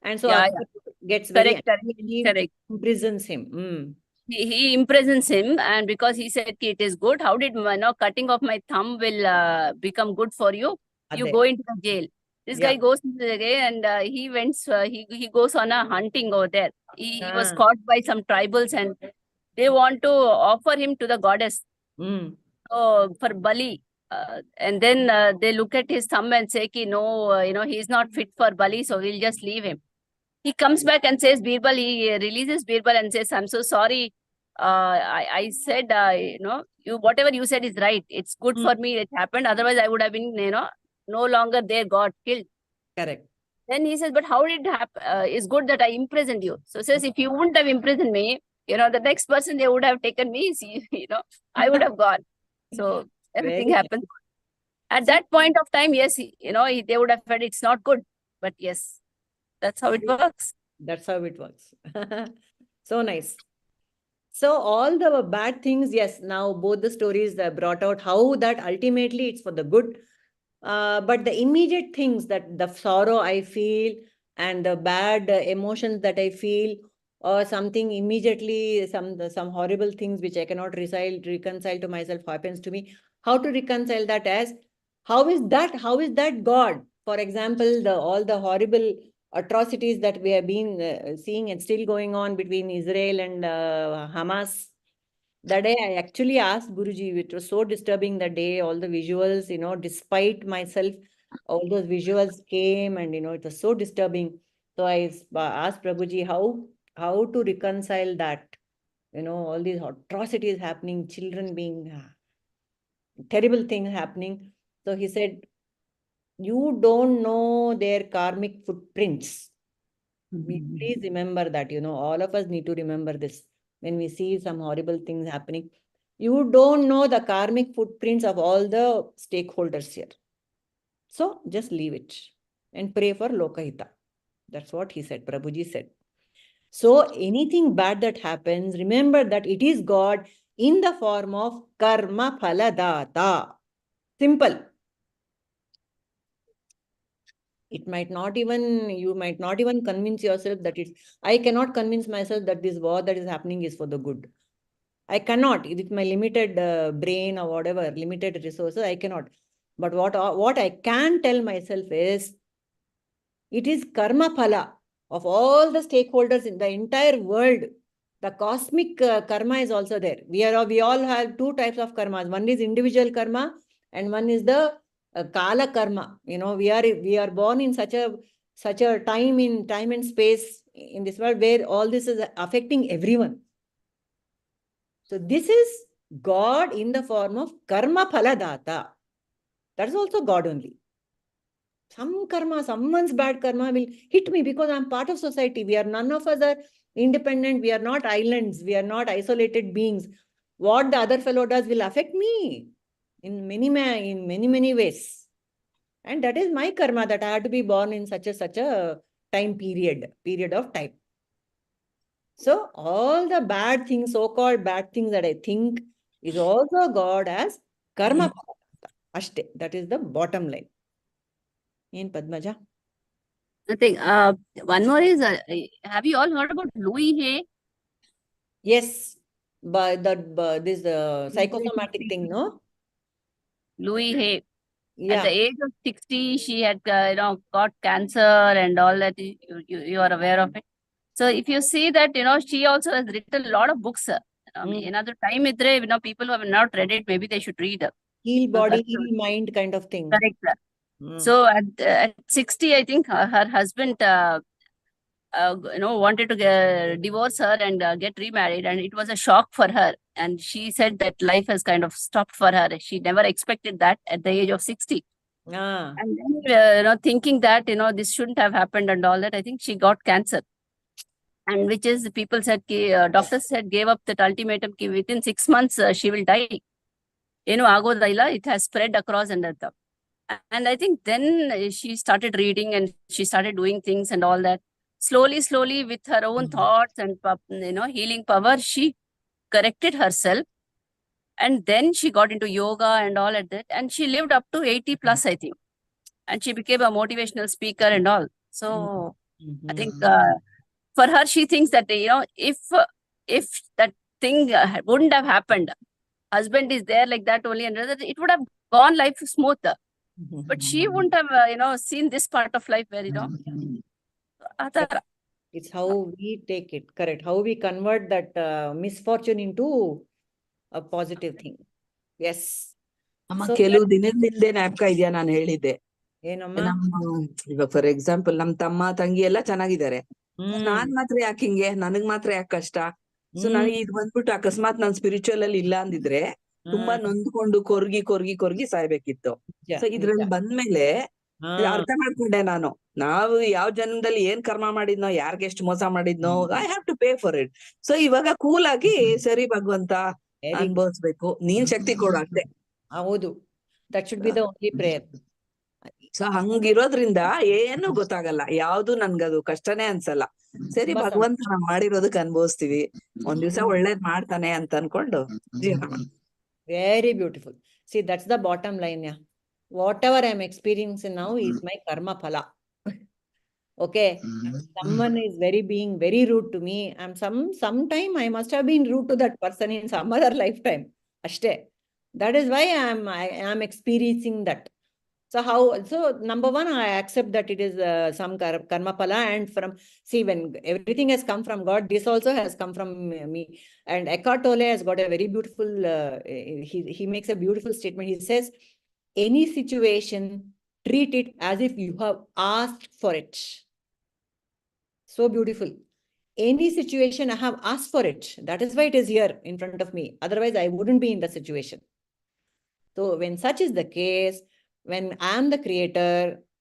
And so Akbar gets very angry and he imprisons him. He imprisons him, and because he said it is good, how did cutting off my thumb will become good for you? You go into the jail. This guy goes into the jail, and he goes on a hunting over there. He was caught by some tribals, and they want to offer him to the goddess for Bali. And then they look at his thumb and say, no, he's not fit for Bali, so we'll just leave him. He comes back and says, Birbal, he releases Birbal and says, I'm so sorry. I said, whatever you said is right. It's good for me it happened. Otherwise, I would have been, no longer there, got killed. Correct. Then he says, but how did it happen? It's good that I imprisoned you. So says, if you wouldn't have imprisoned me, the next person they would have taken me, I would have gone. So everything happens. At that point of time, yes, they would have felt it's not good. But yes, that's how it works. That's how it works. So nice. So all the bad things, yes, now both the stories brought out how that ultimately it's for the good. But the immediate things, that the sorrow I feel and the bad emotions that I feel, or something immediately, some horrible things which I cannot reconcile to myself happens to me. How to reconcile that as, how is that God? For example, all the horrible atrocities that we have been seeing and still going on between Israel and Hamas. That day I actually asked Guruji, it was so disturbing that day, all the visuals, despite myself, all those visuals came and, it was so disturbing. So I asked Prabhuji how to reconcile that, all these atrocities happening, children being, terrible things happening. So he said, you don't know their karmic footprints. Please remember that, all of us need to remember this. When we see some horrible things happening, you don't know the karmic footprints of all the stakeholders here. So just leave it and pray for Lokahita. That's what he said, Prabhuji said. So anything bad that happens, remember that it is God in the form of karma phaladata. Simple. You might not even convince yourself that I cannot convince myself that this war that is happening is for the good. I cannot, with my limited brain or whatever, limited resources, I cannot. But what I can tell myself is, it is karma phala of all the stakeholders in the entire world. The cosmic karma is also there. We all have two types of karmas. One is individual karma and one is the kala karma. We are born in such a time and space in this world where all this is affecting everyone. So this is God in the form of karma phaladata. That is also God only. Some karma, someone's bad karma will hit me because I'm part of society. None of us are independent. We are not islands. We are not isolated beings. What the other fellow does will affect me in many ways. And that is my karma, that I had to be born in such a time period of time. So all the bad things, so-called bad things that I think is also God as karma. Ashte. That is the bottom line. In Padmaja? Nothing. One more is, have you all heard about Louis Hay? Yes. But this psychosomatic thing, no? Louis Hay. Yeah. At the age of 60, she had got cancer and all that. You are aware of it. So if you see that, she also has written a lot of books. Another time, people who have not read it, maybe they should read. Heal body, heal mind kind of thing. Correct. So at 60, I think her husband, wanted to divorce her and get remarried, and it was a shock for her. And she said that life has kind of stopped for her. She never expected that at the age of 60. And then, thinking that, this shouldn't have happened and all that, I think she got cancer. And which is, people said, doctors said, gave up that ultimatum, within 6 months, she will die. It has spread across and that. And I think then she started reading and she started doing things and all that. slowly with her own thoughts and healing power, she corrected herself. And then she got into yoga and all at that. And she lived up to 80 plus, I think. And she became a motivational speaker and all. So I think for her, she thinks that, if that thing wouldn't have happened, husband is there like that only, and it would have gone life smoother. But she wouldn't have, seen this part of life where, it's how we take it, correct? How we convert that misfortune into a positive thing. Yes. ಅಮ್ಮ ಕೆಲವು ದಿನದಿಂದ ಜ್ಞಾಪಕ ಇದೆಯಾ ನಾನು ಹೇಳಿದ್ದೆ ಏನಮ್ಮ? ಇವಾಗ for example ನಮ್ ತಮ್ಮ ತಂಗಿ ಎಲ್ಲ ಚೆನ್ನಾಗಿದ್ದಾರೆ. ನಾನ್ ಮಾತ್ರ ಯಾಕೆ ಹಿಂಗೆ, ನನಗ್ ಮಾತ್ರ ಯಾಕೆ ಕಷ್ಟ? ಸೊ ನನಗೆ ಇದು ಬಂದ್ಬಿಟ್ಟು ಅಕಸ್ಮಾತ್ ನಾನ್ ಸ್ಪಿರಿಚುವಲ್ ಅಲ್ಲಿ ಇಲ್ಲ ಅಂದಿದ್ರೆ ತುಂಬಾ ನೊಂದ್ಕೊಂಡು ಕೊರ್ಗಿ ಸಾಯ್ಬೇಕಿತ್ತು. ಸೊ ಇದ್ರಲ್ಲಿ ಬಂದ್ಮೇಲೆ ಅರ್ಥ ಮಾಡ್ಕೊಂಡೆ ನಾನು, ನಾವು ಯಾವ ಜನ್ಮದಲ್ಲಿ ಏನ್ ಕರ್ಮ ಮಾಡಿದ್ನೋ, ಯಾರ್ಗೆ ಎಷ್ಟು ಮೋಸ ಮಾಡಿದ್ನೋ, I have to pay for it. So ಇವಾಗ ಕೂಲ್ ಆಗಿ ಸರಿ ಭಗವಂತ ಅನ್ಭವಿಸ್ಬೇಕು, ನೀನ್ ಶಕ್ತಿ ಕೊಡು ಅಷ್ಟೇ. ಹೌದು, that should be the only prayer. So ಹಂಗಿರೋದ್ರಿಂದ ಏನು ಗೊತ್ತಾಗಲ್ಲ, ಯಾವ್ದು ನನ್ಗದು ಕಷ್ಟನೇ ಅನ್ಸಲ್ಲ. ಸರಿ ಭಗವಂತ ನಾವ್ ಮಾಡಿರೋದಕ್ ಅನ್ಭವಿಸ್ತೀವಿ, ಒಂದ್ ದಿವ್ಸ ಒಳ್ಳೇದ್ ಮಾಡ್ತಾನೆ ಅಂತ ಅನ್ಕೊಂಡು ಜೀವನ. Very beautiful. See, that's the bottom line. Yeah, whatever I am experiencing now is my karma phala. Okay, someone is being very rude to me. Sometime I must have been rude to that person in some other lifetime. Ashte. That is why I am experiencing that. So number one, I accept that it is some karma phala, and when everything has come from God, this also has come from me. And Eckhart Tolle has got a very beautiful, he makes a beautiful statement. He says, any situation, treat it as if you have asked for it. So beautiful. Any situation, I have asked for it. That is why it is here in front of me. Otherwise, I wouldn't be in the situation. So when such is the case, when I am the creator,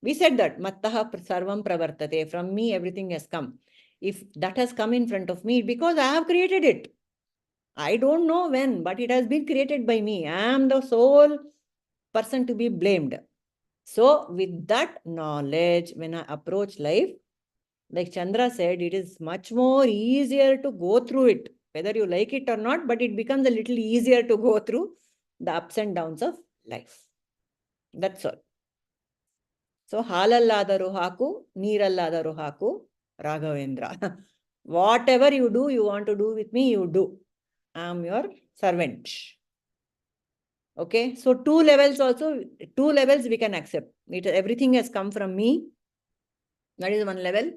we said that mattaḥ sarvaṁ pravartate, from me everything has come. If that has come in front of me, because I have created it. I don't know when, but it has been created by me. I am the sole person to be blamed. So with that knowledge, when I approach life, like Chandra said, it is much more easier to go through it, whether you like it or not, but it becomes a little easier to go through the ups and downs of life. That's all. So, halaladaru haku, neeralladaru haku, Raghavendra. Whatever you do, you want to do with me, you do. I am your servant. Okay, so two levels we can accept. Everything has come from me. That is one level.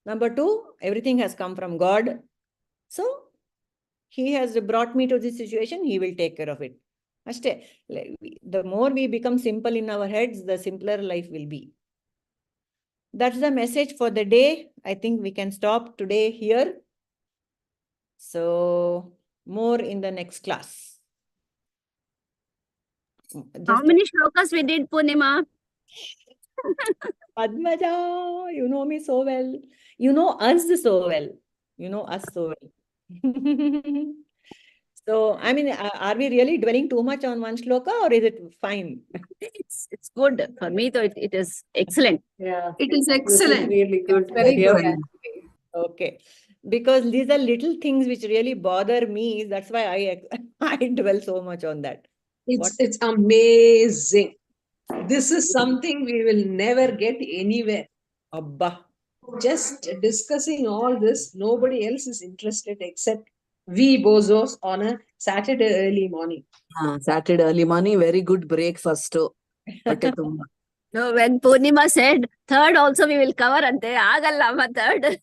Number two, everything has come from God. So, He has brought me to this situation, He will take care of it. The more we become simple in our heads, the simpler life will be. That's the message for the day. I think we can stop today here. So, more in the next class. How many shlokas we did, Purnima? Padmaja, you know me so well. You know us so well. You know us so well. So, I mean, are we really dwelling too much on one shloka, or is it fine? It's good. For me, though, it is excellent. Yeah, it is excellent. This is really good. It's very good. Okay. Because these are little things which really bother me. That's why I dwell so much on that. It's amazing. This is something we will never get anywhere. Abba. Just discussing all this, nobody else is interested except we bozos on a Saturday early morning. Saturday early morning, very good breakfast. No, when Purnima said third also we will cover, ante agalla amma third.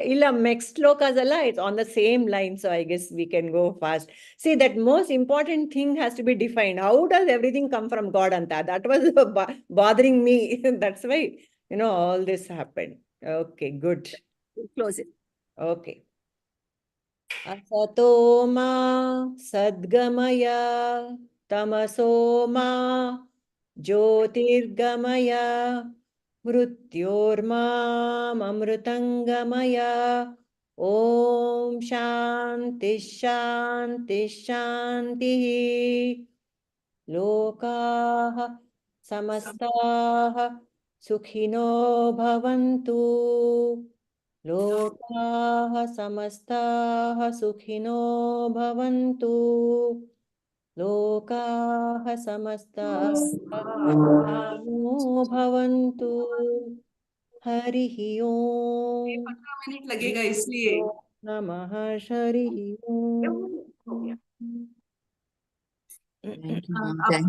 Illa next slokas alla, it's on the same line, so I guess we can go fast. See, that most important thing has to be defined. How does everything come from God, anta? That was bothering me. That's why, all this happened. Okay, good. Close it. Okay. Asato ma sadgamaya tamaso ma jyotirgamaya mrutyormam amrutangamaya. Om shanti shanti shanti. Lokaha samastaha सुखिनो भवन्तु लोकाः समस्ताः सुखिनो भवन्तु लोकाः समस्ताः सुखिनो भवन्तु हरिः ओम् 15 मिनट लगेगा इसलिए नमः हरिः ओम् Thank you, ma'am. Thank